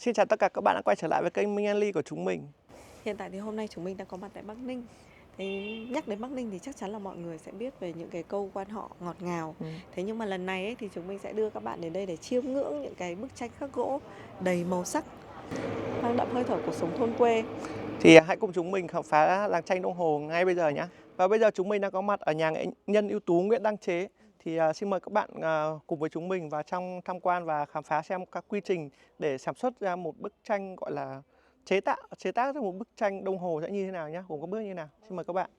Xin chào tất cả các bạn đã quay trở lại với kênh Minh Ly của chúng mình. Hiện tại thì hôm nay chúng mình đang có mặt tại Bắc Ninh. Thế nhắc đến Bắc Ninh thì chắc chắn là mọi người sẽ biết về những cái câu quan họ ngọt ngào. Thế nhưng mà lần này ấy, thì chúng mình sẽ đưa các bạn đến đây để chiêm ngưỡng những cái bức tranh khắc gỗ đầy màu sắc, mang đậm hơi thở cuộc sống thôn quê. Thì hãy cùng chúng mình khám phá làng tranh Đông Hồ ngay bây giờ nhé. Và bây giờ chúng mình đang có mặt ở nhà nghệ nhân ưu tú Nguyễn Đăng Chế. Thì xin mời các bạn cùng với chúng mình vào trong tham quan và khám phá xem các quy trình để sản xuất ra một bức tranh gọi là chế tác ra một bức tranh Đông Hồ sẽ như thế nào nhé, gồm các bước như thế nào. Xin mời các bạn.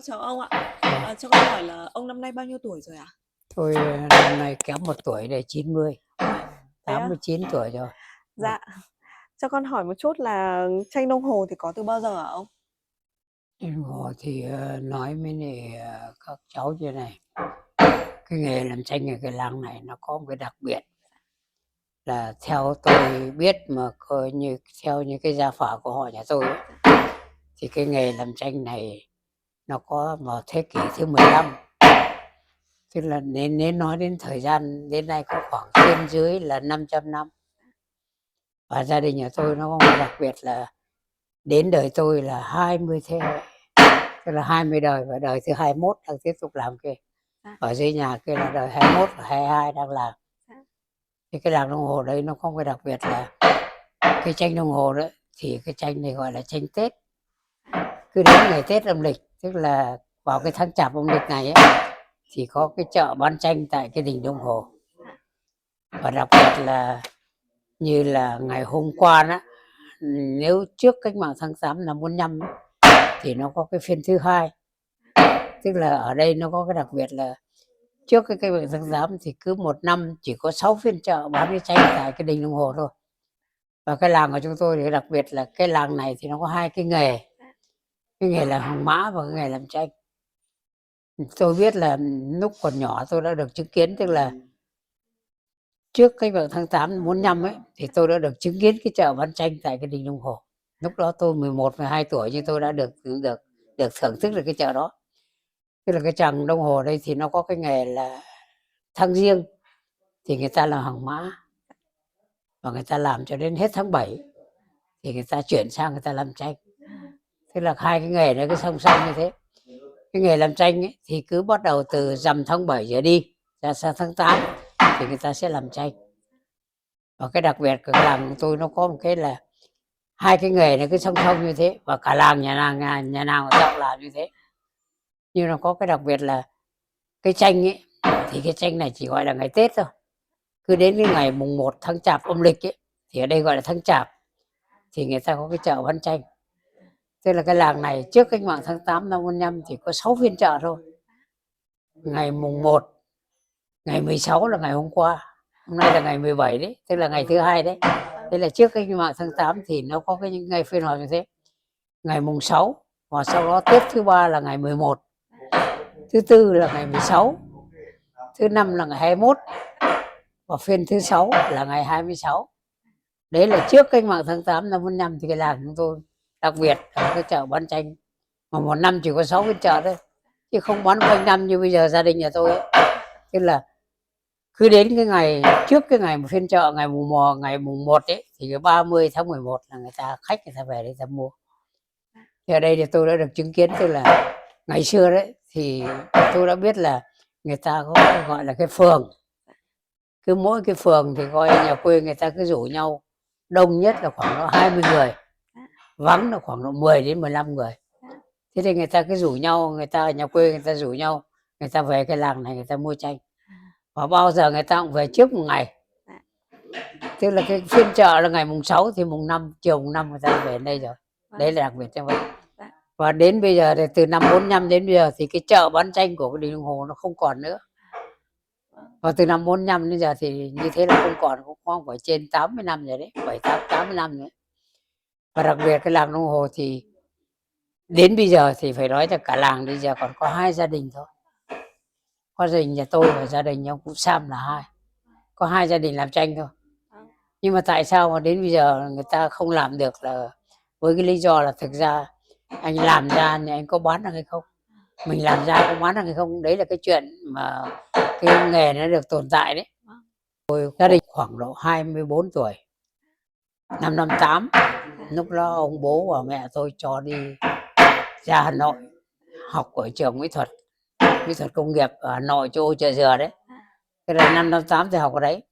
Chào ông ạ. Cho con hỏi là ông năm nay bao nhiêu tuổi rồi ạ? Tôi năm nay kém 1 tuổi để 90, Thế à? 89 tuổi rồi. Dạ. Cho con hỏi một chút là tranh Đông Hồ thì có từ bao giờ hả ông? Trên Hồ thì nói với này, các cháu như này, cái nghề làm tranh ở cái làng này nó có một cái đặc biệt là theo tôi biết mà coi như theo như cái gia phả của họ nhà tôi ấy, thì cái nghề làm tranh này nó có vào thế kỷ thứ 15. Tức là nếu nói đến thời gian đến nay có khoảng trên dưới là 500 năm. Và gia đình nhà tôi nó có một đặc biệt là đến đời tôi là 20 thế hệ, tức là 20 đời, và đời thứ 21 đang tiếp tục làm kia. Ở dưới nhà kia là đời 21 và 22 đang làm. Thì cái làng Đông Hồ đấy nó có một cái đặc biệt là cái tranh Đông Hồ đó thì cái tranh này gọi là tranh Tết. Cứ đến ngày Tết âm lịch, tức là vào cái tháng Chạp âm lịch này ấy, thì có cái chợ bán tranh tại cái đình Đông Hồ. Và đặc biệt là như là ngày hôm qua đó, nếu trước cách mạng tháng 8 năm 45 thì nó có cái phiên thứ hai. Tức là ở đây nó có cái đặc biệt là trước cái cách mạng tháng 8 thì cứ một năm chỉ có 6 phiên chợ bán cái tranh tại cái đình Đông Hồ thôi. Và cái làng của chúng tôi thì đặc biệt là cái làng này thì nó có hai cái nghề. Cái nghề là hàng mã và cái nghề làm tranh. Tôi biết là lúc còn nhỏ tôi đã được chứng kiến, tức là trước cách mạng tháng 8 45 ấy thì tôi đã được chứng kiến cái chợ bán tranh tại cái đình Đông Hồ. Lúc đó tôi 11 12 tuổi nhưng tôi đã được thưởng thức được cái chợ đó. Tức là cái chàng Đông Hồ đây thì nó có cái nghề là tháng Giêng thì người ta làm hàng mã, và người ta làm cho đến hết tháng 7 thì người ta chuyển sang người ta làm tranh. Thế là hai cái nghề nó cứ song song như thế. Cái nghề làm tranh ấy, thì cứ bắt đầu từ rằm tháng 7 trở đi ra sang tháng 8 thì người ta sẽ làm tranh. Và cái đặc biệt của cái làng của tôi nó có một cái là hai cái nghề nó cứ song song như thế, và cả làng nhà nào người ta cũng làm như thế. Nhưng nó có cái đặc biệt là cái tranh ấy thì cái tranh này chỉ gọi là ngày Tết thôi. Cứ đến cái ngày mùng 1 tháng Chạp âm lịch ấy, thì ở đây gọi là tháng Chạp, thì người ta có cái chợ bán tranh. Tức là cái làng này trước cách mạng tháng 8 năm 45 thì có 6 phiên chợ thôi. Ngày mùng 1, ngày 16 là ngày hôm qua, hôm nay là ngày 17 đấy, tức là ngày thứ hai đấy. Thế là trước cách mạng tháng 8 thì nó có cái những ngày phiên họp như thế. Ngày mùng 6 và sau đó Tết thứ ba là ngày 11, thứ tư là ngày 16, thứ năm là ngày 21 và phiên thứ 6 là ngày 26. Đấy là trước cách mạng tháng 8 năm 45 thì cái làng chúng tôi đặc biệt là cái chợ bán tranh mà một năm chỉ có 6 phiên chợ thôi, chứ không bán quanh năm như bây giờ gia đình nhà tôi ấy. Tức là cứ đến cái ngày trước cái ngày một phiên chợ ngày mùng 1 ấy thì cái 30 tháng 11 là khách người ta về để ta mua. Thì ở đây thì tôi đã được chứng kiến, tức là ngày xưa đấy thì tôi đã biết là người ta có gọi là cái phường, cứ mỗi cái phường thì coi nhà quê người ta cứ rủ nhau, đông nhất là khoảng độ 20 người, vắng là khoảng độ 10 đến 15 người. Thế thì người ta cứ rủ nhau, người ta ở nhà quê người ta rủ nhau, người ta về cái làng này người ta mua tranh. Và bao giờ người ta cũng về trước một ngày. Tức là cái phiên chợ là ngày mùng 6 thì mùng 5, chiều mùng 5 người ta về đây rồi. Đấy là đặc biệt như vậy. Và đến bây giờ thì từ năm 45 đến bây giờ thì cái chợ bán tranh của cái đình Đông Hồ nó không còn nữa. Và từ năm 45 đến giờ thì như thế là không còn, cũng khoảng phải trên 80 năm rồi đấy, 80 năm nữa. Và đặc biệt cái làng Đông Hồ thì đến bây giờ thì phải nói là cả làng bây giờ còn có 2 gia đình thôi. Có gia đình nhà tôi và gia đình ông cụ Sam là 2. Có 2 gia đình làm tranh thôi. Nhưng mà tại sao mà đến bây giờ người ta không làm được là với cái lý do là thực ra anh làm ra thì anh có bán được hay không. mình làm ra có bán được hay không, đấy là cái chuyện mà cái nghề nó được tồn tại đấy. Gia đình khoảng độ 24 tuổi, năm 58, lúc đó ông bố và mẹ tôi cho đi ra Hà Nội học ở trường mỹ thuật công nghiệp ở Hà Nội, chỗ Chợ Dừa đấy. Cái là năm 58 tôi học ở đấy,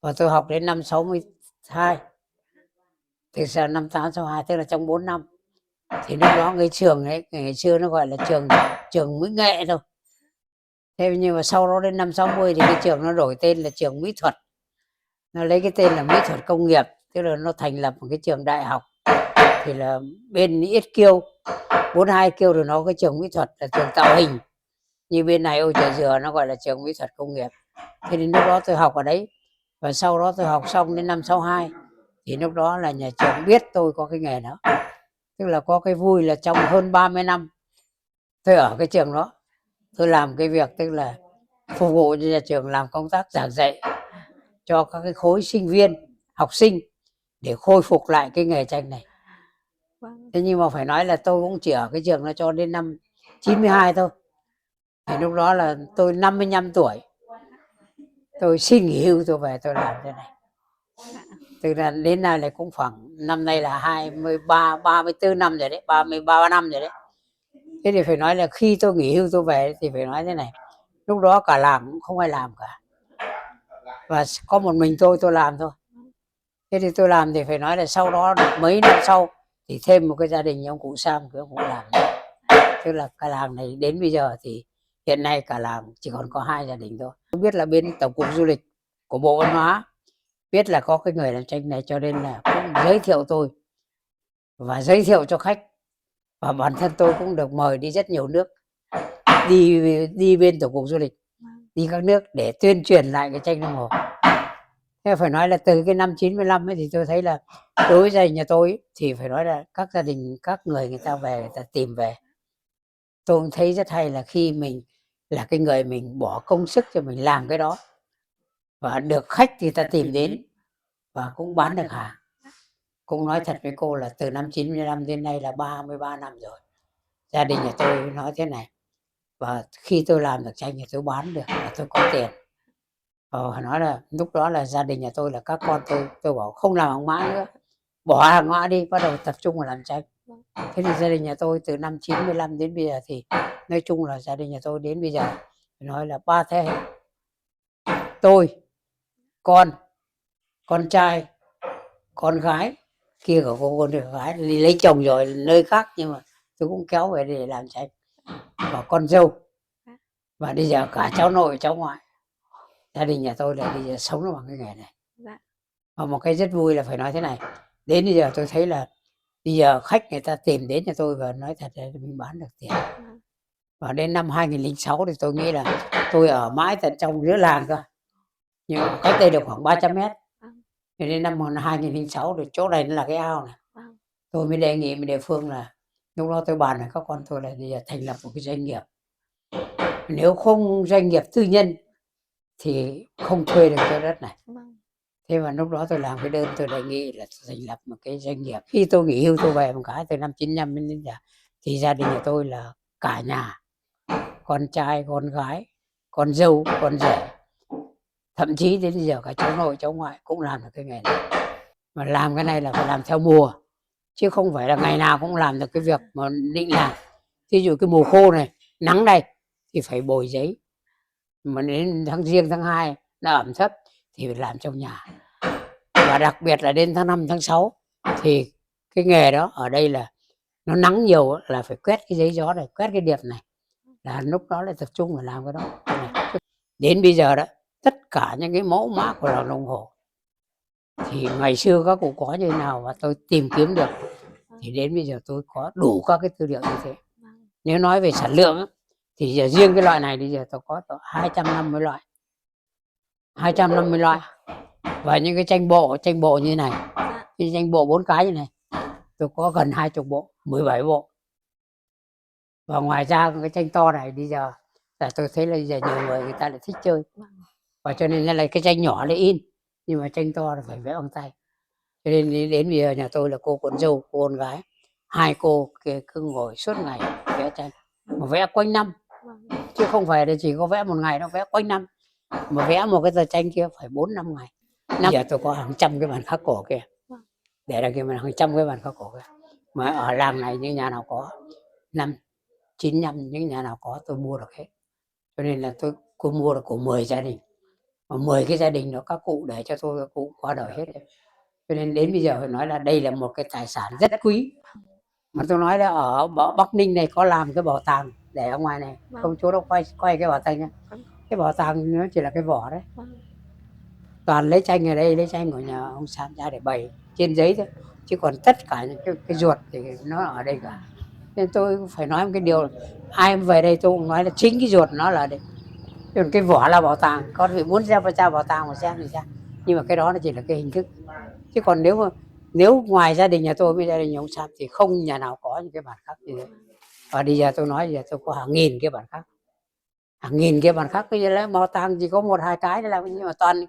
và tôi học đến năm 62, từ sau năm 8 62, tức là trong 4 năm. Thì lúc đó cái trường ấy ngày xưa nó gọi là trường mỹ nghệ thôi. Thế nhưng mà sau đó đến năm 60 thì cái trường nó đổi tên là trường mỹ thuật, nó lấy cái tên là mỹ thuật công nghiệp, tức là nó thành lập một cái trường đại học. Thì là bên Yết Kiêu 42 Kiêu rồi nó cái trường mỹ thuật là trường tạo hình, như bên này Âu Chợ Dừa nó gọi là trường mỹ thuật công nghiệp. Thế nên lúc đó tôi học ở đấy, và sau đó tôi học xong đến năm 62 thì lúc đó là nhà trường biết tôi có cái nghề đó. Tức là có cái vui là trong hơn 30 năm tôi ở cái trường đó, tôi làm cái việc tức là phục vụ cho nhà trường, làm công tác giảng dạy cho các cái khối sinh viên, học sinh để khôi phục lại cái nghề tranh này. Thế nhưng mà phải nói là tôi cũng chỉ ở cái trường nó cho đến năm 92 thôi. Thì lúc đó là tôi 55 tuổi, tôi xin nghỉ hưu, tôi về tôi làm thế này. Từ là đến nay là cũng khoảng năm nay là 34 năm rồi đấy, 33 năm rồi đấy. Thế thì phải nói là khi tôi nghỉ hưu tôi về thì phải nói thế này, lúc đó cả làng cũng không ai làm cả, và có một mình tôi làm thôi. Thế thì tôi làm thì phải nói là sau đó được mấy năm sau thì thêm một cái gia đình ông cụ Sam cũng làm. Tức là cả làng này đến bây giờ thì hiện nay cả làng chỉ còn có 2 gia đình thôi. Tôi biết là bên Tổng cục Du lịch của Bộ Văn hóa biết là có cái người làm tranh này, cho nên là cũng giới thiệu tôi và giới thiệu cho khách, và bản thân tôi cũng được mời đi rất nhiều nước, đi bên Tổng cục Du lịch, đi các nước để tuyên truyền lại cái tranh đồng hồ. Thế phải nói là từ cái năm 95 ấy thì tôi thấy là đối với gia đình nhà tôi ấy, thì phải nói là các gia đình, các người ta về, người ta tìm về, tôi cũng thấy rất hay là khi mình là cái người mình bỏ công sức cho mình làm cái đó và được khách thì ta tìm đến và cũng bán được hàng. Cũng nói thật với cô là từ năm 95 đến nay là 33 năm rồi. Gia đình nhà tôi nói thế này, và khi tôi làm được tranh thì tôi bán được và tôi có tiền. Nói là lúc đó là gia đình nhà tôi là các con tôi bảo không làm hàng mã nữa, bỏ hàng mã đi, bắt đầu tập trung vào làm tranh. Thế thì gia đình nhà tôi từ năm 95 đến bây giờ thì nói chung là gia đình nhà tôi đến bây giờ nói là 3 thế hệ. Tôi, con trai, con gái, kia của cô con gái đi lấy chồng rồi nơi khác, nhưng mà tôi cũng kéo về để làm tranh, và con dâu, và bây giờ cả cháu nội cháu ngoại. Gia đình nhà tôi là bây giờ sống nó bằng cái nghề này. Và một cái rất vui là phải nói thế này, đến bây giờ tôi thấy là bây giờ khách người ta tìm đến nhà tôi và nói thật là mình bán được tiền. Và đến năm 2006 thì tôi nghĩ là tôi ở mãi tận trong giữa làng cơ, nhưng mà cách đây được khoảng 300 mét. Thì đến năm 2006 thì chỗ này nó là cái ao này, tôi mới đề nghị với địa phương là lúc đó tôi bàn với các con tôi là bây giờ thành lập một cái doanh nghiệp, nếu không doanh nghiệp tư nhân thì không thuê được cái đất này. Thế mà lúc đó tôi làm cái đơn tôi đề nghị là thành lập một cái doanh nghiệp. Khi tôi nghỉ hưu tôi về một cái từ năm 95 đến giờ thì gia đình nhà tôi là cả nhà, con trai, con gái, con dâu, con rể, thậm chí đến bây giờ cả cháu nội cháu ngoại cũng làm được cái nghề này. Mà làm cái này là phải làm theo mùa, chứ không phải là ngày nào cũng làm được cái việc mà định làm. Ví dụ cái mùa khô này, nắng đây thì phải bồi giấy, mà đến tháng Giêng tháng 2 nó ẩm thấp thì phải làm trong nhà. Và đặc biệt là đến tháng 5 tháng 6 thì cái nghề đó ở đây là nó nắng nhiều là phải quét cái giấy gió này, quét cái điệp này, là lúc đó lại tập trung để làm cái đó. Đến bây giờ đó tất cả những cái mẫu mã của làng đồng hồ thì ngày xưa các cụ có như thế nào và tôi tìm kiếm được thì đến bây giờ tôi có đủ các cái tư liệu như thế. Nếu nói về sản lượng thì giờ riêng cái loại này bây giờ tôi có 250 loại, 250 loại. Và những cái tranh bộ như này, cái tranh bộ 4 cái như này tôi có gần 20 bộ, 17 bộ. Và ngoài ra cái tranh to này bây giờ là tôi thấy là bây giờ nhiều người ta lại thích chơi, và cho nên là cái tranh nhỏ để in, nhưng mà tranh to là phải vẽ bằng tay. Cho nên đến bây giờ nhà tôi là cô con dâu, cô con gái, 2 cô kia cứ ngồi suốt ngày vẽ tranh. mà vẽ quanh năm, Vâng. chứ không phải là chỉ có vẽ một ngày đâu, vẽ quanh năm. Mà vẽ một cái tờ tranh kia phải 4-5 ngày. Bây giờ tôi có hàng trăm cái bản khắc cổ kia, Vâng. để ra kia mà hàng trăm cái bản khắc cổ kia. Mà ở làng này những nhà nào có 5-9 năm, những nhà nào có tôi mua được hết. Cho nên là tôi mua được của 10 gia đình, mà 10 cái gia đình đó các cụ để cho tôi, các cụ qua đời hết. Cho nên đến bây giờ phải nói là đây là một cái tài sản rất quý. Mà tôi nói là ở Bắc Ninh này có làm cái bảo tàng để ở ngoài này. Vâng. Không, chỗ đâu quay cái bảo tàng nhá. Vâng. Cái bảo tàng nó chỉ là cái vỏ đấy. Vâng. Toàn lấy tranh ở đây, lấy tranh của nhà ông Sam ra để bày trên giấy thôi, chứ còn tất cả những cái ruột thì nó ở đây cả. Nên tôi phải nói một cái điều, ai về đây tôi cũng nói là chính cái ruột nó là ở đây. Còn cái vỏ là bảo tàng, con vị muốn ra bảo tàng mà xem thì ra, nhưng mà cái đó nó chỉ là cái hình thức. Chứ còn nếu ngoài gia đình nhà tôi với gia đình nhà ông Sam thì không nhà nào có những cái bản khắc như thế. Và bây giờ tôi nói giờ tôi có hàng nghìn cái bản khắc, hàng nghìn cái bản khắc. Bây giờ là bảo tàng chỉ có 1-2 cái để làm, nhưng mà toàn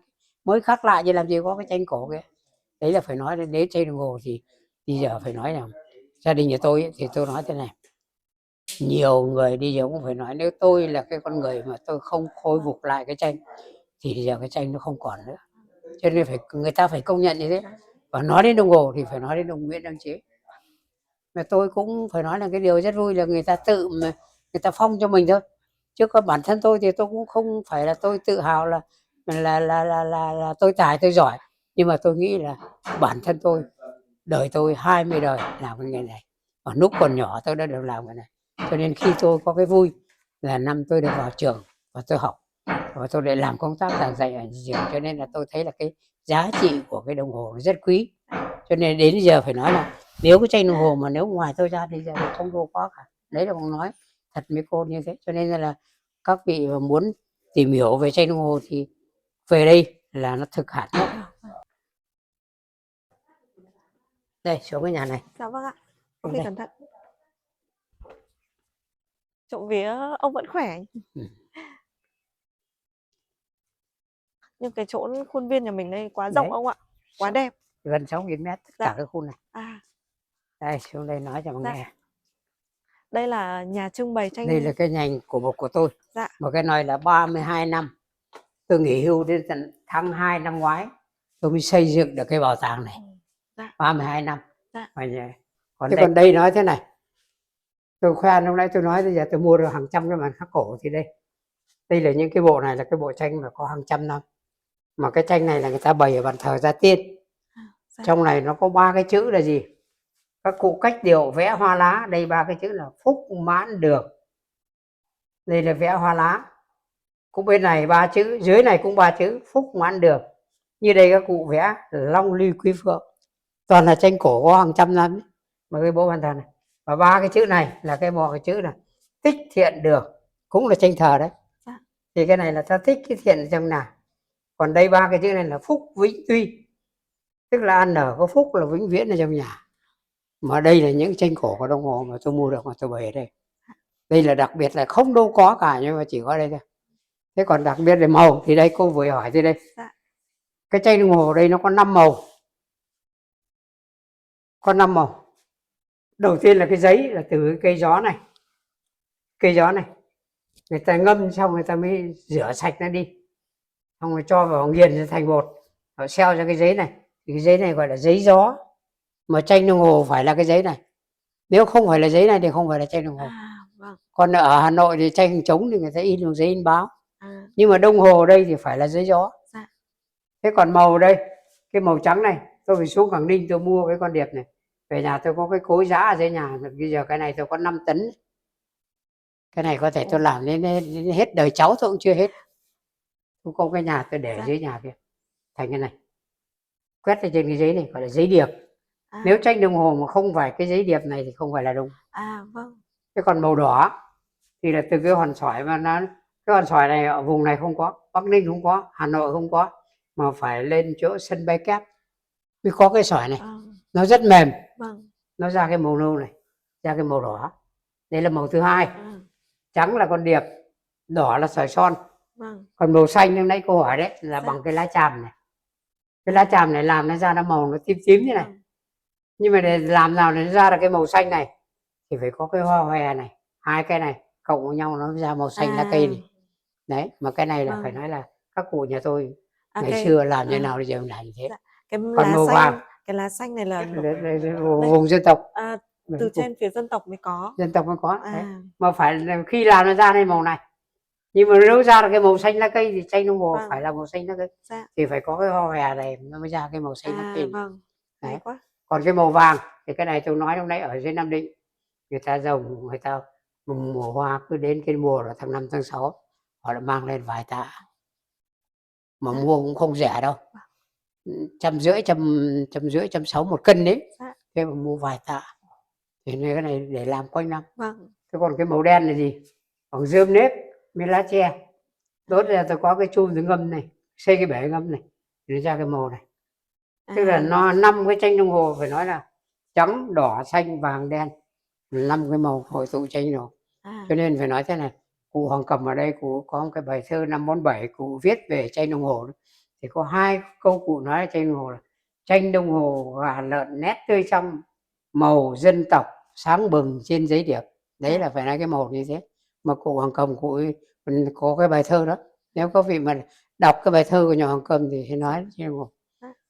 mới khắc lại, chứ làm gì có cái tranh cổ kia. Đấy là phải nói đến nếu tranh đồng hồ thì bây giờ phải nói là gia đình nhà tôi ấy, thì tôi nói thế này, nhiều người đi giờ cũng phải nói nếu tôi là cái con người mà tôi không khôi phục lại cái tranh thì bây giờ cái tranh nó không còn nữa. Cho nên người ta phải công nhận như thế. Và nói đến đồng hồ thì phải nói đến ông Nguyễn Đăng Chế. Mà tôi cũng phải nói là cái điều rất vui là người ta tự mà người ta phong cho mình thôi, chứ còn bản thân tôi thì tôi cũng không phải là tôi tự hào là tôi tài tôi giỏi. Nhưng mà tôi nghĩ là bản thân tôi, đời tôi 20 đời làm cái nghề này, và lúc còn nhỏ tôi đã được làm cái này. Cho nên khi tôi có cái vui là năm tôi được vào trường và tôi học, và tôi lại làm công tác giảng dạy ở trường, cho nên là tôi thấy là cái giá trị của cái đồng hồ rất quý. Cho nên đến giờ phải nói là nếu cái tranh đồng hồ mà nếu ngoài tôi ra thì giờ không đâu có cả. Đấy là một nói thật với cô như thế. Cho nên là các vị mà muốn tìm hiểu về tranh đồng hồ thì về đây là nó thực hẳn nhất. Đây, xuống cái nhà này. Dạ vâng ạ. Ông Đây. đi cẩn thận. Trộm vía ông vẫn khỏe. Nhưng cái chỗ khuôn viên nhà mình đây quá rộng Đấy. ông ạ. Quá đẹp. Gần 6.000 mét tất cả cái khu này. Đây, xuống đây nói cho mọi nghe. Đây là nhà trưng bày tranh. Đây là cái nhành của tôi. Dạ. Một cái này là 32 năm. Tôi nghỉ hưu đến tận tháng 2 năm ngoái tôi mới xây dựng được cái bảo tàng này. 32 năm. Dạ. Còn đây nói thế này, tôi khoan lúc nãy tôi nói bây giờ tôi mua được hàng trăm cái bản khắc cổ. Thì đây là những cái bộ này là cái bộ tranh mà có hàng trăm năm, mà cái tranh này là người ta bày ở bàn thờ Gia Tiên. Trong này nó có 3 cái chữ là gì? Các cụ cách điệu vẽ hoa lá. Đây 3 cái chữ là phúc mãn đường. Đây là vẽ hoa lá. Cũng bên này 3 chữ, dưới này cũng 3 chữ phúc mãn đường. Như đây các cụ vẽ long ly quý phượng, toàn là tranh cổ có hàng trăm năm mà cái bộ bàn thờ này. Và 3 cái chữ này là cái một cái chữ là tích thiện đường, cũng là tranh thờ đấy. Thì cái này là ta thích cái thiện trong nào. Còn đây 3 cái chữ này là phúc vĩnh tuy, tức là ăn ở có phúc là vĩnh viễn ở trong nhà. Mà đây là những tranh cổ của đồng hồ mà tôi mua được mà tôi bày ở đây. Đây là đặc biệt là không đâu có cả, nhưng mà chỉ có đây thôi. Thế còn đặc biệt là màu thì đây cô vừa hỏi từ đây. Cái tranh đồng hồ đây nó có 5 màu. Có 5 màu. Đầu tiên là cái giấy là từ cái cây gió này. Cây gió này người ta ngâm xong người ta mới rửa sạch nó đi, xong rồi cho vào nghiền thành bột, họ xeo ra cái giấy này. Thì cái giấy này gọi là giấy gió. Mà tranh đồng hồ phải là cái giấy này. Nếu không phải là giấy này thì không phải là tranh đồng hồ. Còn ở Hà Nội thì tranh trống thì người ta in bằng giấy in báo. Nhưng mà đồng hồ đây thì phải là giấy gió. Thế còn màu đây, cái màu trắng này, tôi phải xuống Quảng Ninh tôi mua cái con điệp này. Về nhà tôi có cái cối giã ở dưới nhà. Bây giờ cái này tôi có 5 tấn. Cái này có thể tôi làm đến hết đời cháu tôi cũng chưa hết. Tôi có cái nhà tôi để dưới nhà kia thành cái này. Quét lên trên cái giấy này gọi là giấy điệp. Nếu tranh đồng hồ mà không phải cái giấy điệp này thì không phải là đúng. Thế còn màu đỏ thì là từ cái hòn sỏi mà cái hòn sỏi này ở vùng này không có, Bắc Ninh không có, Hà Nội không có, mà phải lên chỗ sân bay kép mới có cái sỏi này. Nó rất mềm. Nó ra cái màu nâu này, ra cái màu đỏ. Đây là màu thứ hai. Trắng là con điệp, đỏ là sỏi son. Còn màu xanh lúc nãy cô hỏi đấy là bằng cái lá chàm này. Cái lá chàm này làm nó ra nó màu nó tím tím như này. Nhưng mà để làm nào để nó ra được cái màu xanh này thì phải có cái hoa hòe này, 2 cái này cộng với nhau nó ra màu xanh lá cây À, này. Đấy, mà cái này là phải vâng. nói là các cụ nhà tôi ngày Cái xưa làm như à, nào bây giờ làm như thế. dạ, cái Còn lá màu vàng cái lá xanh này là là đây, vùng dân tộc, từ vùng trên phía dân tộc mới có. dân tộc mới có đấy. À, Mà phải là khi làm nó ra đây màu này, nhưng mà nếu ra được cái màu xanh lá cây thì chanh đồng hồ vâng, phải là màu xanh lá cây, dạ. thì phải có cái hoa hòe này nó mới ra cái màu xanh lá cây này. Vâng, hay Đấy. quá. Còn cái màu vàng thì cái này tôi nói lúc nãy ở dưới Nam Định, người ta trồng, người ta mùa hoa cứ đến cái mùa là tháng 5 tháng 6 họ lại mang lên vài tạ, mà Dạ. mua cũng không rẻ đâu, 150, 160 một cân đấy. Dạ. Thế mà mua vài tạ thì cái này để làm quanh năm. Vâng. Thế còn cái màu đen là gì? Bằng rơm nếp với lá tre đốt ra, tôi có cái chum tôi ngâm này, xây cái bể ngâm này thì nó ra cái màu này. Tức là nó 5 cái tranh đồng hồ, phải nói là trắng đỏ xanh vàng đen, 5 cái màu hội tụ tranh rồi. Cho nên phải nói thế này, cụ Hoàng Cầm ở đây cụ có một cái bài thơ năm 47 cụ viết về tranh đồng hồ, thì có 2 câu cụ nói tranh đồng hồ là tranh đồng hồ gà lợn nét tươi trong, màu dân tộc sáng bừng trên giấy điệp. Đấy là phải nói cái màu như thế. Mà cụ Hoàng Cầm cụ có cái bài thơ đó, nếu có vị mà đọc cái bài thơ của nhà Hoàng Cầm thì nói tranh đồng hồ.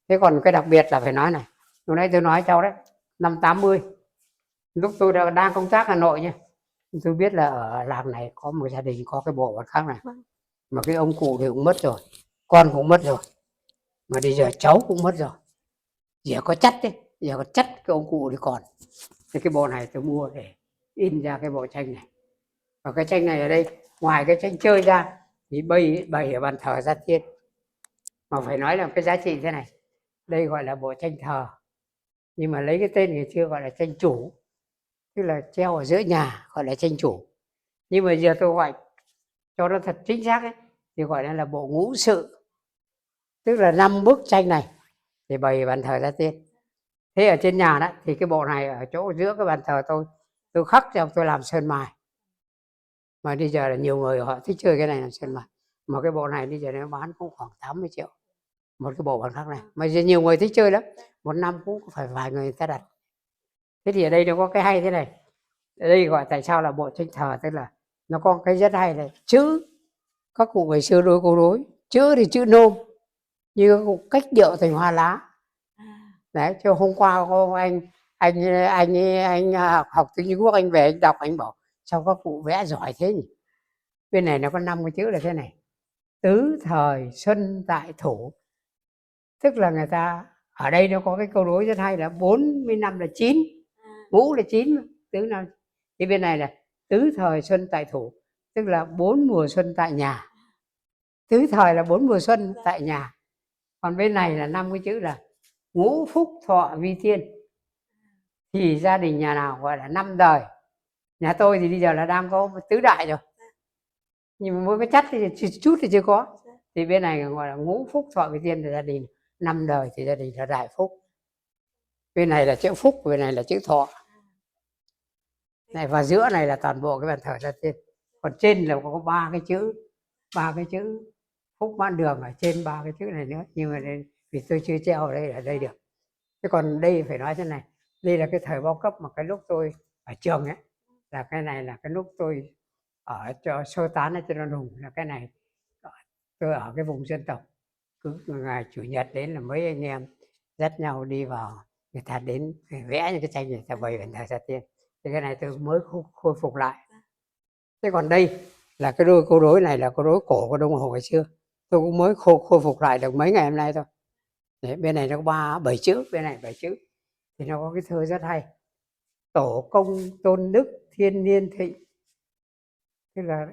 Thế còn cái đặc biệt là phải nói này, lúc nãy tôi nói cháu đấy, năm 80 lúc tôi đang công tác Hà Nội nha, tôi biết là ở làng này có một gia đình có cái bộ bàn khác này, mà cái ông cụ thì cũng mất rồi, con cũng mất rồi, mà bây giờ cháu cũng mất rồi, giờ có chắc đấy, giờ có chắc cái ông cụ thì còn. Thì cái bộ này tôi mua để in ra cái bộ tranh này. Và cái tranh này ở đây ngoài cái tranh chơi ra thì bày ở bàn thờ Gia Tiên. Mà phải nói là cái giá trị thế này, đây gọi là bộ tranh thờ, nhưng mà lấy cái tên ngày xưa gọi là tranh chủ, tức là treo ở giữa nhà gọi là tranh chủ. Nhưng mà giờ tôi gọi cho nó thật chính xác ấy, thì gọi là bộ ngũ sự, tức là 5 bức tranh này thì bày bàn thờ Gia Tiên. Thế ở trên nhà đó thì cái bộ này ở chỗ giữa cái bàn thờ tôi khắc cho tôi làm sơn mài, mà bây giờ là nhiều người họ thích chơi cái này làm sơn mài, mà cái bộ này bây giờ nó bán cũng khoảng 80 triệu một cái bộ bàn khắc này, mà giờ nhiều người thích chơi lắm, một năm cũng phải vài người ta đặt. Thế thì ở đây nó có cái hay thế này, ở đây gọi tại sao là bộ tranh thờ, tức là nó có cái rất hay này, chữ các cụ ngày xưa đối câu đối, chữ thì chữ nôm như các cụ cách điệu thành hoa lá. Đấy, chứ hôm qua có anh học tiếng Trung Quốc, anh về anh đọc anh bảo sao các cụ vẽ giỏi thế nhỉ. Bên này nó có 5 cái chữ là thế này: tứ thời xuân tại thủ, tức là người ta ở đây nó có cái câu đối rất hay là 40 năm là 9, ngũ là 9, tứ năm. Thì bên này là tứ thời xuân tại thủ, tức là 4 mùa xuân tại nhà. Tứ thời là 4 mùa xuân tại nhà. Còn bên này là 5 cái chữ là ngũ phúc thọ vi tiên, thì gia đình nhà nào gọi là 5 đời. Nhà tôi thì bây giờ là đang có tứ đại rồi, nhưng mà mỗi cái chắc thì chút thì chưa có. Thì bên này gọi là ngũ phúc thọ vi tiên, thì gia đình 5 đời thì gia đình là đại phúc. Bên này là chữ phúc, bên này là chữ thọ này, và giữa này là toàn bộ cái bàn thờ Gia Tiên. Còn trên là có ba cái chữ phúc mãn đường ở trên, 3 cái chữ này nữa, nhưng mà đây, vì tôi chưa treo ở đây được. Thế còn đây phải nói thế này, đây là cái thời bao cấp mà cái lúc tôi ở trường ấy, là cái này là cái lúc tôi ở cho sơ tán ở trên Đoàn Hùng, là cái này tôi ở cái vùng dân tộc, cứ ngày chủ nhật đến là mấy anh em dắt nhau đi vào, người ta đến vẽ những cái tranh này, người ta bày bàn thờ Gia Tiên. Thì cái này tôi mới khôi phục lại. Thế còn đây là cái đôi câu đối này là câu đối cổ của đồng hồ ngày xưa, tôi cũng mới khôi phục lại được mấy ngày hôm nay thôi. Đấy, bên này nó có 7 chữ, bên này 7 chữ, thì nó có cái thơ rất hay: tổ công tôn đức thiên niên thịnh, tức là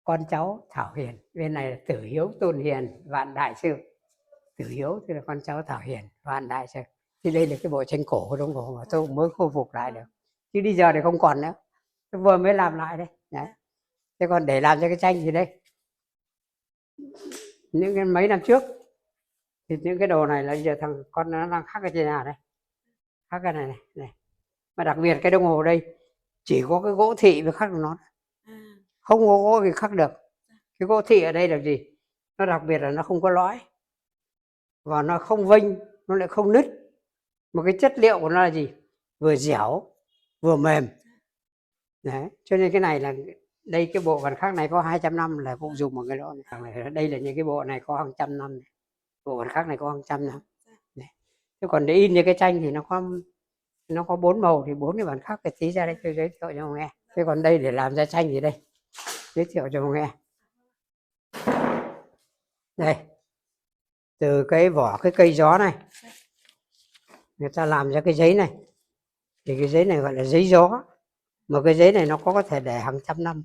con cháu thảo hiền. Bên này là tử hiếu tôn hiền vạn đại sư, tử hiếu tức là con cháu thảo hiền vạn đại sư. Thì đây là cái bộ tranh cổ của đồng hồ mà tôi mới khôi phục lại được, chứ bây giờ thì không còn nữa, tôi vừa mới làm lại đây. Đấy. Thế còn để làm cho cái tranh gì đây, những cái mấy năm trước thì những cái đồ này là giờ thằng con nó đang khắc ở trên nhà đây, khắc cái này này. Mà đặc biệt cái đồng hồ đây chỉ có cái gỗ thị mới khắc được nó, không có gỗ gì khắc được. Cái gỗ thị ở đây là gì, nó đặc biệt là nó không có lõi và nó không vênh, nó lại không nứt. Một cái chất liệu của nó là gì, vừa dẻo vừa mềm, Đấy, cho nên cái này là đây, cái bộ vạn khắc này có 200 năm là cũng dùng một cái đó này. Đây là những cái bộ này có hàng trăm năm này. Bộ vạn khắc này có hàng trăm năm. Đấy. Thế còn để in như cái tranh thì nó có 4 màu, thì 4 cái vạn khắc thì tí ra đây tôi giới thiệu cho mọi nghe. Thế còn đây để làm ra tranh thì đây giới thiệu cho mọi nghe. Đây, từ cái vỏ cái cây gió này người ta làm ra cái giấy này, thì cái giấy này gọi là giấy gió, mà cái giấy này nó có thể để hàng trăm năm,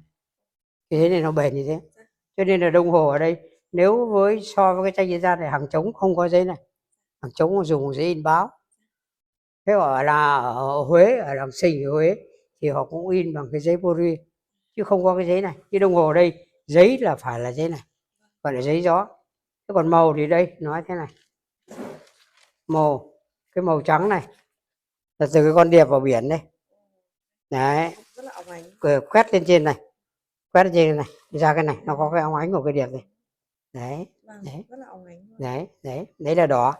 cái giấy này nó bền như thế. Cho nên là đồng hồ ở đây nếu so với cái tranh dân gian này, hàng trống không có giấy này, hàng trống dùng giấy in báo. Thế ở Huế, ở làng Sình ở Huế thì họ cũng in bằng cái giấy pori, chứ không có cái giấy này. Cái đồng hồ ở đây giấy là phải là giấy này, gọi là giấy gió. Thế còn màu thì đây nói thế này, cái màu trắng này là từ cái con điệp vào biển đây. Đấy, Rất là óng ánh. quét lên trên này, quét lên trên này ra cái này nó có cái óng ánh của cái điệp này. Đấy, đấy, Rất là óng ánh. đấy là đỏ.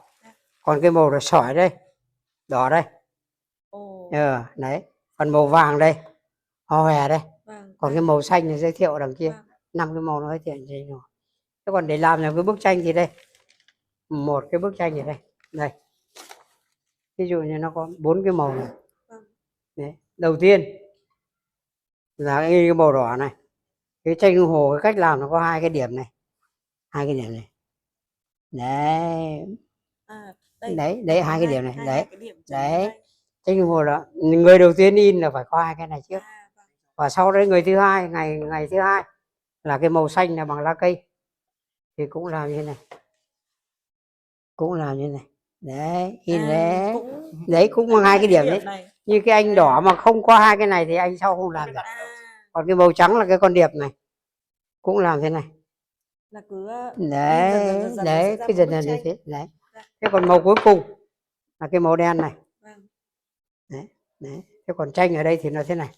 Còn cái màu là sỏi đây, đỏ đây. Đấy, còn màu vàng đây, hoa hòe đây. Còn cái màu xanh này giới thiệu đằng kia, 5 cái màu nó giới thiệu trên rồi. Thế còn để làm cái bức tranh thì đây, một cái bức tranh ở đây, đây, ví dụ như nó có 4 cái màu này. Đấy. Đầu tiên là cái màu đỏ này, cái tranh đồng hồ, cái cách làm nó có 2 cái điểm này, 2 cái điểm này. Đấy, 2 cái điểm này. Đấy, tranh đồng hồ đó, người đầu tiên in là phải có 2 cái này trước. Và sau đấy người thứ hai, ngày thứ hai là cái màu xanh là bằng lá cây, thì cũng làm như này, đấy, in đấy. Đấy cũng bằng 2 cái điểm đấy. Như cái anh đỏ mà không có 2 cái này thì anh sau không làm được. Còn cái màu trắng là cái con điệp này cũng làm thế này, là cứ đấy, cái dần dần như thế. Đấy. Thế còn màu cuối cùng là cái màu đen này. Đấy. Thế còn tranh ở đây thì nó thế này.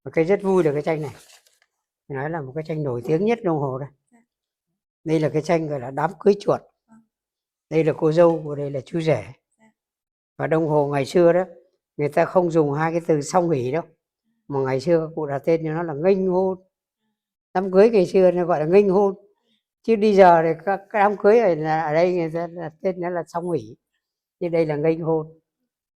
Một cái rất vui là cái tranh này, nói là một cái tranh nổi tiếng nhất đồng hồ đây. Đây là cái tranh gọi là đám cưới chuột. Đây là cô dâu và đây là chú rể. Và đồng hồ ngày xưa đó, người ta không dùng 2 cái từ song hỷ đâu, mà ngày xưa các cụ đặt tên cho nó là nghênh hôn. Đám cưới ngày xưa nó gọi là nghênh hôn, chứ bây giờ thì các đám cưới ở đây người ta đặt tên nó là song hỷ, nhưng đây là nghênh hôn.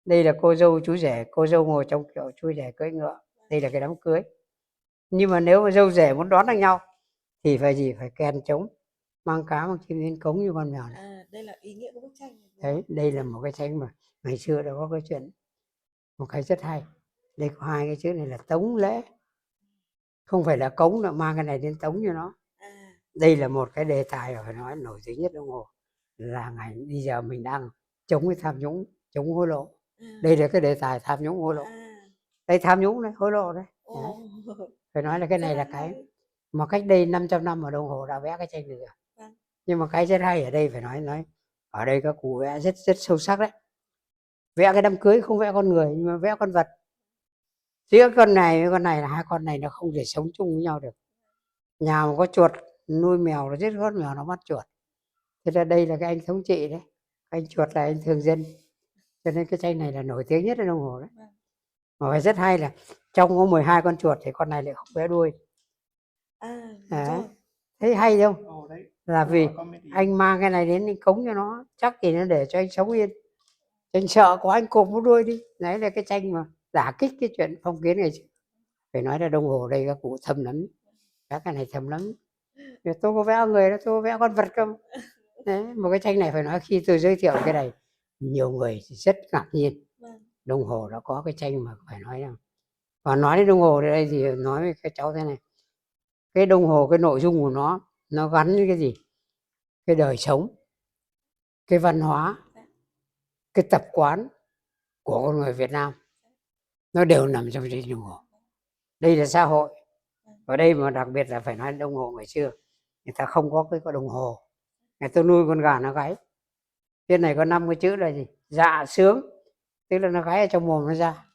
Đây là cô dâu chú rể, cô dâu ngồi trong kiệu, chú rể cưỡi ngựa. Đây là cái đám cưới. Nhưng mà nếu mà dâu rể muốn đón được nhau thì phải gì? Phải kèn trống, mang cá mang chim đến cống như con mèo này. Đây là ý nghĩa của bức tranh. Đấy, đây là một cái tranh mà ngày xưa đã có cái chuyện, một cái rất hay. Đây có 2 cái chữ này là tống lễ, không phải là cống, là mang cái này đến tống cho nó. Đây là một cái đề tài phải nói nổi tiếng nhất đồng hồ, là ngày bây giờ mình đang chống cái tham nhũng, chống hối lộ. Đây là cái đề tài tham nhũng hối lộ. Đây, tham nhũng đấy, hối lộ đấy. Phải nói là cái này là cái mà cách đây 500 năm ở đồng hồ đã vẽ cái tranh này rồi. Nhưng mà cái rất hay ở đây phải nói ở đây các cụ vẽ rất sâu sắc đấy. Vẽ cái đám cưới không vẽ con người, nhưng mà vẽ con vật. Giữa con này với con này là 2 con này nó không thể sống chung với nhau được. Nhà mà có chuột nuôi mèo là giết con mèo nó bắt chuột. Thế là đây là cái anh thống trị đấy, anh chuột là anh thường dân. Cho nên cái tranh này là nổi tiếng nhất ở đồng hồ đấy. Mà phải rất hay là trong có 12 con chuột thì con này lại không vẽ đuôi. Thấy hay không? Là vì anh mang cái này đến anh cống cho nó, chắc thì nó để cho anh sống yên. Anh sợ có anh cột một đuôi đi. Đấy là cái tranh mà đả kích cái chuyện phong kiến ngày xưa. Phải nói là đồng hồ đây các cụ thầm lắm, các cái này thầm lắm. Tôi có vẽ người đó, tôi có vẽ con vật không? Đấy, một cái tranh này phải nói khi tôi giới thiệu cái này, nhiều người rất ngạc nhiên. Đồng hồ đã có cái tranh mà phải nói rằng. Và nói đến đồng hồ đây thì nói với các cháu thế này. Cái đồng hồ, cái nội dung của nó gắn với cái gì? Cái đời sống, cái văn hóa, cái tập quán của con người Việt Nam, nó đều nằm trong cái đồng hồ. Đây là xã hội. Ở đây mà đặc biệt là phải nói đồng hồ ngày xưa, người ta không có cái đồng hồ. Người ta nuôi con gà nó gáy. Trên này có 5 cái chữ là gì? Dạ sướng, tức là nó gáy ở trong mồm nó ra.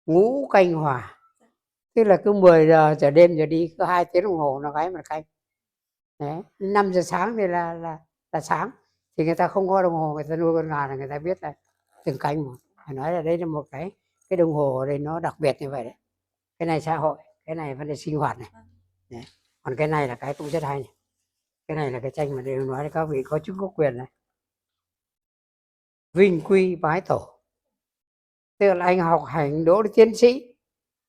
Ngũ canh hòa, tức là cứ 10 giờ trở đêm giờ đi, cứ 2 tiếng đồng hồ nó gáy một canh. Đấy, 5 giờ sáng thì là sáng. Thì người ta không có đồng hồ, người ta nuôi con gà là người ta biết là từng canh một. Phải nói là đây là một cái đồng hồ ở đây nó đặc biệt như vậy đấy. Cái này xã hội. cái này vấn đề sinh hoạt này. Đấy. Còn cái này là cái cũng rất hay này. Cái này là cái tranh mà đều nói là các vị có chức có quyền này. Vinh quy bái tổ, tức là anh học hành đỗ được tiến sĩ.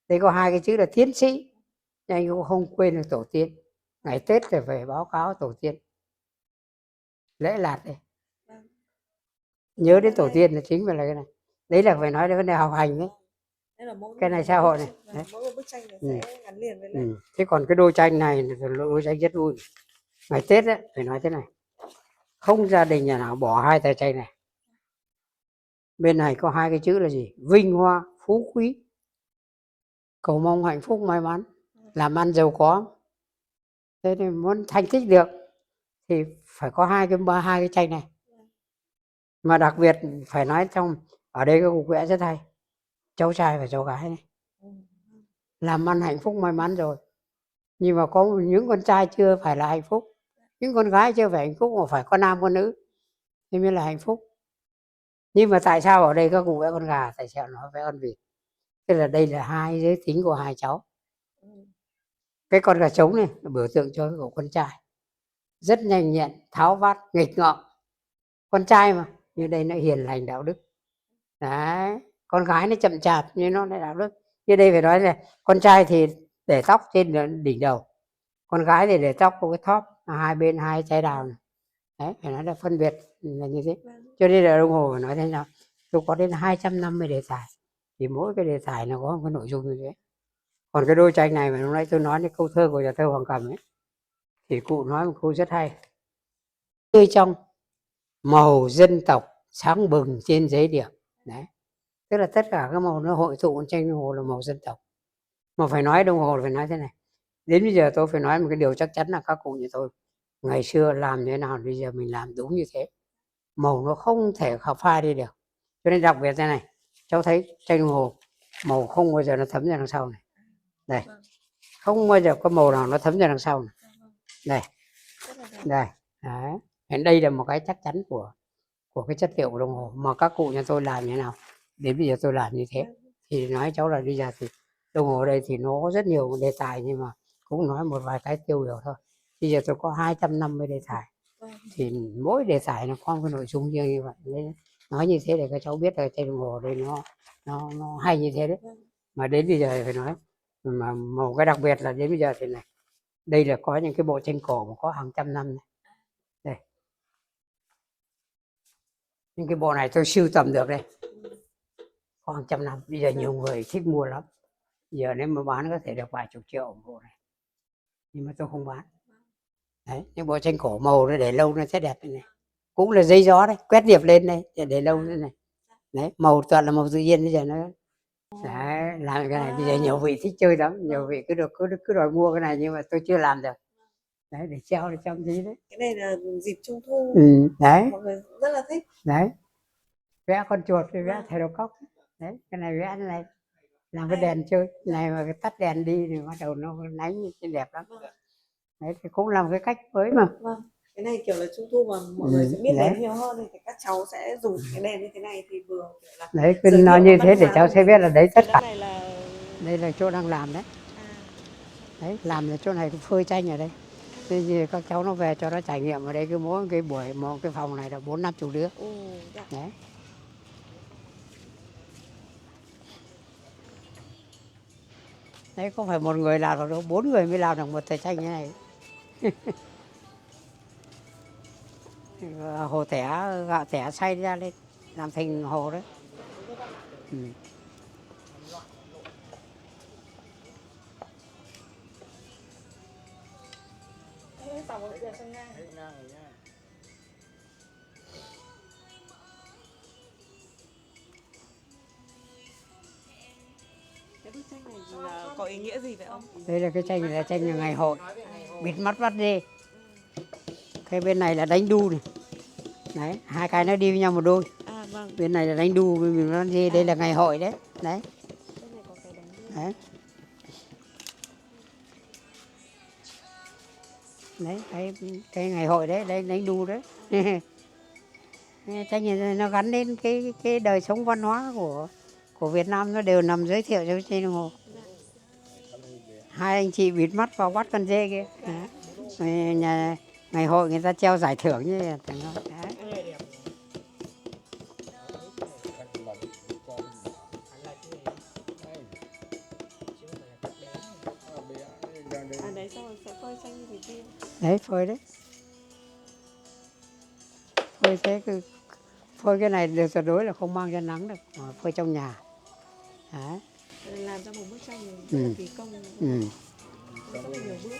Đây có hai cái chữ là tiến sĩ, nhưng anh cũng không quên được tổ tiên. Ngày Tết thì phải báo cáo tổ tiên, lễ lạt đây, nhớ đến tổ tiên là chính là cái này. Đấy là phải nói đến vấn đề học hành đấy. Cái này xã hội này. Đấy. Mỗi một bức tranh sẽ gắn liền với lại. Thế còn cái đôi tranh này là đôi tranh rất vui. Ngày Tết đấy phải nói thế này, không gia đình nhà nào bỏ hai tờ tranh này. Bên này có hai cái chữ là gì? Vinh hoa phú quý, cầu mong hạnh phúc may mắn, làm ăn giàu có. Thế nên muốn thành tích được thì phải có hai cái tranh này. Mà đặc biệt phải nói trong ở đây cái cục vẽ rất hay, cháu trai và cháu gái này làm ăn hạnh phúc may mắn rồi, nhưng mà có những con trai chưa phải là hạnh phúc, những con gái chưa phải hạnh phúc, mà phải có nam con nữ thì mới là hạnh phúc. Nhưng mà tại sao ở đây các cụ vẽ con gà, tại sao nó vẽ con vịt? Tức là đây là hai giới tính của hai cháu. Cái con gà trống này là biểu tượng cho cái cậu con trai, rất nhanh nhẹn, tháo vát, nghịch ngợm, con trai mà, như đây nó hiền lành đạo đức. Đấy, con gái nó chậm chạp nhưng nó lại đạo đức. Như đây phải nói là con trai thì để tóc trên đỉnh đầu, con gái thì để tóc có cái thóp hai bên hai trái đào này. Đấy, phải nói là phân biệt là như thế. Cho nên là đồng hồ phải nói thế nào, tôi có đến 250 đề tài, thì mỗi cái đề tài nó có một cái nội dung như thế. Còn cái đôi tranh này mà lúc nãy tôi nói cái câu thơ của nhà thơ Hoàng Cầm ấy, thì cụ nói một câu rất hay: tươi trong màu dân tộc sáng bừng trên giấy điệp. Đấy, tức là tất cả các màu nó hội tụ tranh đồng hồ là màu dân tộc. Mà phải nói đồng hồ phải nói thế này, đến bây giờ tôi phải nói một cái điều chắc chắn là các cụ như tôi ngày xưa làm thế nào bây giờ mình làm đúng như thế, màu nó không thể phai đi được. Cho nên đặc biệt thế này, cháu thấy tranh đồng hồ màu không bao giờ nó thấm ra đằng sau này. Đây, không bao giờ có màu nào nó thấm ra đằng sau này. Đây, đây, đấy. Đây là một cái chắc chắn của cái chất liệu của đồng hồ mà các cụ nhà tôi làm như thế nào đến bây giờ tôi làm như thế. Thì nói cháu là bây giờ thì đồng hồ đây thì nó có rất nhiều đề tài, nhưng mà cũng nói một vài cái tiêu biểu thôi. Bây giờ tôi có 250 đề tài, thì mỗi đề tài nó có cái nội dung như vậy. Nên nói như thế để các cháu biết là tranh đồng hồ đây nó hay như thế đấy. Mà đến bây giờ phải nói mà một cái đặc biệt là đến bây giờ thì này, đây là có những cái bộ tranh cổ mà có hàng trăm năm này. Đây, những cái bộ này tôi sưu tầm được đây, có hàng trăm năm. Bây giờ nhiều người thích mua lắm, giờ nếu mà bán có thể được vài chục triệu một bộ này, nhưng mà tôi không bán. Đấy, những bộ tranh cổ màu nó để lâu nó sẽ đẹp như này, cũng là giấy gió đấy, quét điệp lên đây để lâu như này. Đấy, màu toàn là màu tự nhiên bây giờ nó. Đấy, làm cái này bây giờ nhiều vị thích chơi lắm, nhiều vị cứ đòi mua cái này, nhưng mà tôi chưa làm được. Đấy, để treo trong tí đấy. Cái này là dịp trung thu, đấy, mọi người rất là thích. Đấy, vẽ con chuột thì vẽ thầy đầu cốc. Đấy, cái này vẽ này làm cái đèn chơi này, mà cái tắt đèn đi thì bắt đầu nó lánh đẹp lắm. Đấy, thì cũng làm cái cách mới mà. Cái này kiểu là trung thu mà mọi người sẽ biết đến nhiều hơn, thì các cháu sẽ dùng cái đèn như thế này thì vừa kiểu là đấy, cứ nói như thế để cháu sẽ biết là đấy tất cả. là... Đây là chỗ đang làm đấy. Đấy, làm ở chỗ này phơi tranh ở đây. Thế thì các cháu nó về cho nó trải nghiệm ở đây, cứ mỗi cái buổi một cái phòng này là 40-50 đứa. Đấy. Đấy, không phải một người làm được đâu, 4 người mới làm được một tờ tranh như này. Hồ tẻ, gạo tẻ xay ra lên làm thành hồ đấy. Cái bức tranh này có ý nghĩa gì vậy ông? Đây là cái tranh này là tranh ngày hội, bịt mắt bắt dê. Cái bên này là đánh đu này. Đấy, hai cái nó đi với nhau một đôi. Bên này là đánh đu, bên mình bắt dê, đây là ngày hội đấy. Đấy. Đấy. Đấy, cái ngày hội đấy, đây đánh đu đấy. Tranh này nó gắn đến cái đời sống văn hóa của Việt Nam, nó đều nằm giới thiệu cho trên đồng hồ. hai anh chị bịt mắt vào bắt con dê kia. Đấy. Ngày hội người ta treo giải thưởng như vậy. Đấy. Đấy xong rồi sẽ phơi xanh như thế kia. Đấy, phơi đấy. Phơi thế phơi cái này được tuyệt đối là không mang ra nắng được, mà phơi trong nhà. Đấy. Làm ra một bức tranh rất là kỳ công, rất là nhiều bước.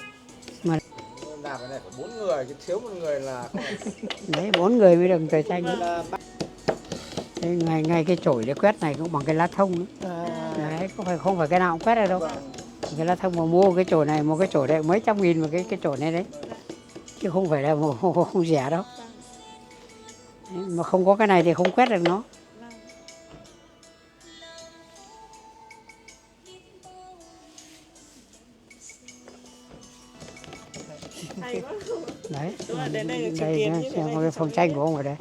Làm cái này phải 4 người, chứ thiếu một người là Đấy, 4 người mới được tờ tranh. Đấy, ngay cái chổi để quét này cũng bằng cái lá thông nữa. Đấy, không phải cái nào cũng quét được đâu. Cái lá thông mà mua cái chổi này, mua cái chổi đấy mấy trăm nghìn một cái chổi này đấy. Chứ không phải là không rẻ đâu. Đấy, mà không có cái này thì không quét được nó. Hay quá. Đấy, Đúng là đến đây được chứng đây kiến như thế xem này có cái thì phòng chắc tranh là- của ông ở đây.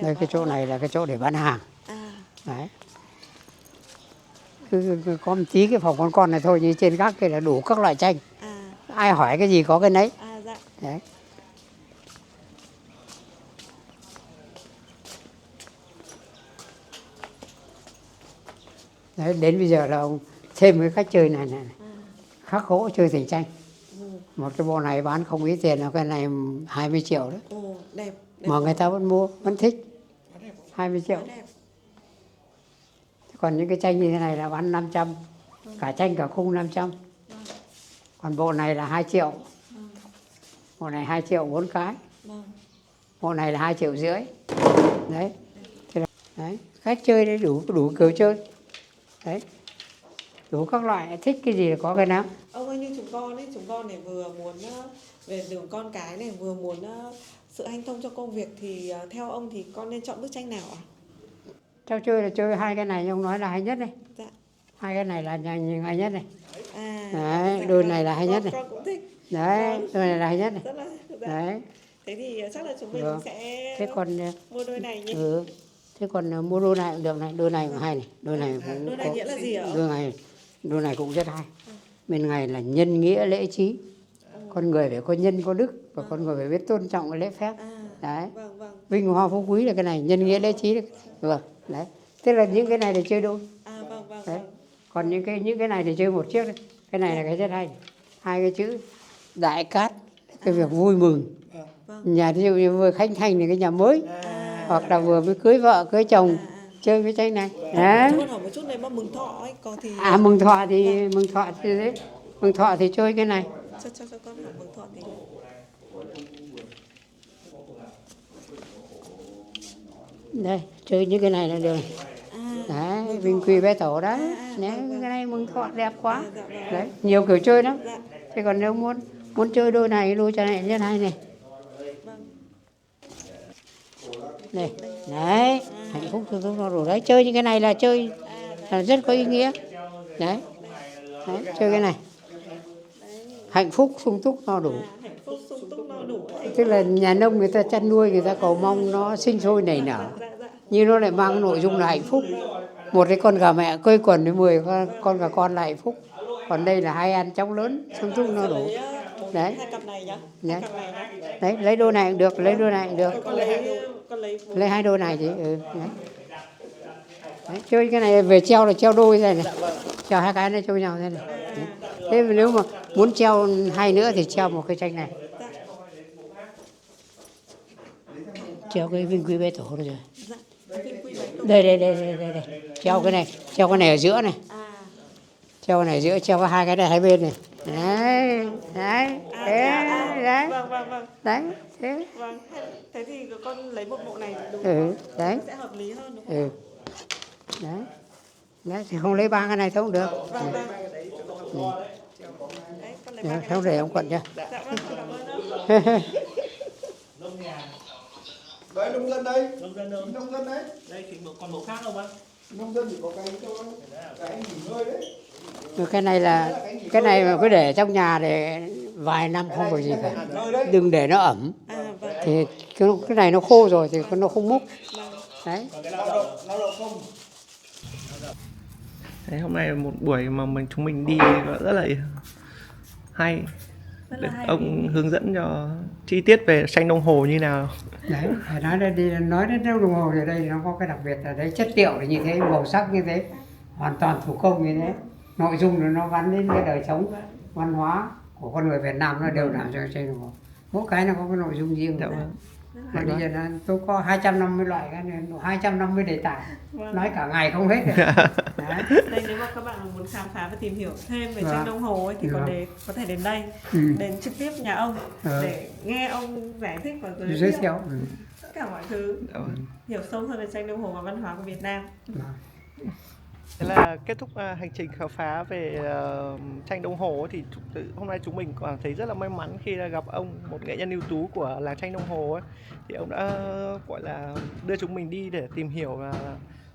Đây cái chỗ này là cái chỗ để bán hàng. Đấy. Cứ có một tí cái phòng con này thôi, như trên các kia là đủ các loại tranh. Ai hỏi cái gì có cái nấy. Dạ. Đấy. Đấy, đến bây giờ là ông thêm cái cách chơi này này. Khắc gỗ chơi thành tranh. Một cái bộ này bán không ít tiền, là cái này 20 triệu đấy. Ồ, đẹp. Mà người ta vẫn mua, vẫn thích. 20 triệu. Đẹp. Còn những cái tranh như thế này là bán 500. Cả tranh cả khung 500. Còn bộ này là 2 triệu. Bộ này 2 triệu 4 cái. Bộ này là 2,5 triệu. Đấy. Đấy. Cách chơi đấy, đủ kiểu chơi. Đấy. Đủ các loại, thích cái gì là có cái nào. Ông ơi, như chúng con này vừa muốn về đường con cái này, vừa muốn sự hanh thông cho công việc, thì theo ông thì con nên chọn bức tranh nào ạ? Theo chơi là chơi hai cái này, ông nói là hay nhất này. Dạ. Hai cái này là hay nhất này. Đấy, dạ, đôi này là hay nhất này. Con cũng thích. Đấy, đôi này là hay nhất này. Rất là, dạ. Đấy. Thế thì chắc là chúng mình sẽ Thế còn mua đôi này nhỉ? Thế còn mua đôi này cũng được này, đôi này cũng hay này, đôi này cũng Đôi này nghĩa là gì ạ? Đôi này cũng rất hay. Bên này là nhân nghĩa lễ trí. Con người phải có nhân có đức, và con người phải biết tôn trọng cái lễ phép. Đấy. Vâng. Vinh hoa phú quý là cái này, nhân nghĩa lễ trí. Vâng. Đấy. Thế là những cái này để chơi đôi. Vâng. Đấy. Còn những cái này thì chơi một chiếc đấy. Cái này là cái rất hay. Hai cái chữ đại cát, cái việc vui mừng. Nhà ví dụ như vừa khánh thành thì cái nhà mới, hoặc là vừa mới cưới vợ cưới chồng, chơi cái tranh này. Đấy. Con hỏi một chút này, mà mừng thọ ấy có thì Mừng thọ thì chơi cái này. cho con hỏi mừng thọ thì Đây, chơi những cái này là được. Đấy, Vinh Quy Bé Tổ đấy. Đấy, cái này mừng thọ đẹp quá. Đấy, nhiều kiểu chơi lắm. Thế còn nếu muốn chơi đôi này, đôi cho này rất hay này. Đây, đấy, hạnh phúc sung túc no đủ đấy. Chơi những cái này là chơi là rất có ý nghĩa. Đấy, chơi cái này. Hạnh phúc sung túc no đủ. hạnh phúc sung túc no đủ. Tức là nhà nông người ta chăn nuôi, người ta cầu mong nó sinh sôi nảy nở. Nhưng nó lại mang cái nội dung là hạnh phúc. Một cái con gà mẹ quây quần với 10 con gà con là hạnh phúc. Còn đây là hai ăn chóng lớn, sung túc no đủ. Đấy. Hai cặp này nhá. Đấy. Đấy, lấy đôi này cũng được, lấy đôi này cũng được. Con Lấy hai đôi này thì đấy. Đấy, chơi cái này về treo là treo đôi này này. Treo hai cái này cho nhau thế này. Đấy. Thế nếu mà muốn treo hai nữa thì treo một cái tranh này. Treo cái Vinh Quy Bé Tổ rồi. Đây. Treo cái này ở giữa này. Treo cái này ở giữa, treo cái hai cái này hai bên này. Đấy. Vâng. Đấy, thế. Vâng, thế thì con lấy một bộ này thì đúng Đấy. sẽ hợp lý hơn đúng không? Đấy, thì không lấy ba cái này thôi cũng được. Vâng. Đấy, con lấy ba cái Không để ông quận cho. Dạ vâng, cảm ơn ông. đấy nông dân đây. Nông dân đấy. Đây thì còn bộ khác không ạ? Nông dân chỉ có cái nghỉ ngơi đấy. Rồi cái này mà cứ để trong nhà để vài năm không có gì cả. Đừng để nó ẩm. thì cái này nó khô rồi thì nó không múc. Đấy. Đấy, hôm nay là một buổi mà chúng mình đi rất là hay. Rất là hay. Ông hướng dẫn cho chi tiết về tranh đồng hồ như nào. Đấy, phải nói đến đồng hồ thì đây nó có cái đặc biệt là đấy, chất liệu thì như thế, màu sắc như thế, hoàn toàn thủ công như thế. Nội dung là nó gắn đến cái đời sống văn hóa của con người Việt Nam, nó đều làm cho tranh đồng hồ. Mỗi cái nó có cái nội dung riêng. Dạ vâng. Mà bây giờ là tôi có 250 loại, cái này 250 đề tài, nói cả ngày không hết được. Đấy. Đây, nếu mà các bạn muốn khám phá và tìm hiểu thêm về Vâng. tranh đồng hồ ấy, thì có thể đến đây, đến trực tiếp nhà ông để nghe ông giải thích và Giới thiệu. tất cả mọi thứ, Dạ vâng. hiểu sâu hơn về tranh đồng hồ và văn hóa của Việt Nam. Thế là kết thúc hành trình khám phá về tranh đồng hồ thì hôm nay chúng mình cảm thấy rất là may mắn khi là gặp ông, một nghệ nhân ưu tú của làng tranh đồng hồ ấy. Thì ông đã gọi là đưa chúng mình đi để tìm hiểu là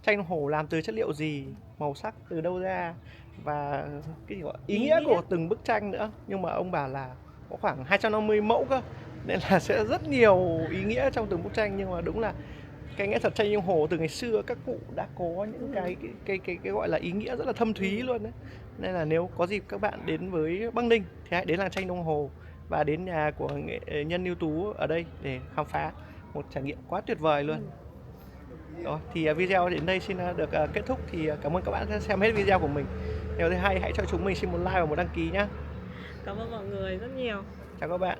tranh đồng hồ làm từ chất liệu gì, màu sắc từ đâu ra và cái gọi ý nghĩa của từng bức tranh nữa. Nhưng mà ông bảo là có khoảng 250 mẫu cơ, nên là sẽ rất nhiều ý nghĩa trong từng bức tranh. Nhưng mà đúng là cái nghệ thuật tranh đồng hồ từ ngày xưa các cụ đã có những cái gọi là ý nghĩa rất là thâm thúy luôn đấy. Nên là nếu có dịp các bạn đến với Bắc Ninh thì hãy đến làng tranh đồng hồ và đến nhà của nghệ nhân ưu tú ở đây để khám phá một trải nghiệm quá tuyệt vời luôn. Đó, thì video đến đây xin được kết thúc. Thì cảm ơn các bạn đã xem hết video của mình. Nếu thấy hay hãy cho chúng mình xin một like và một đăng ký nhé. Cảm ơn mọi người rất nhiều. Chào các bạn.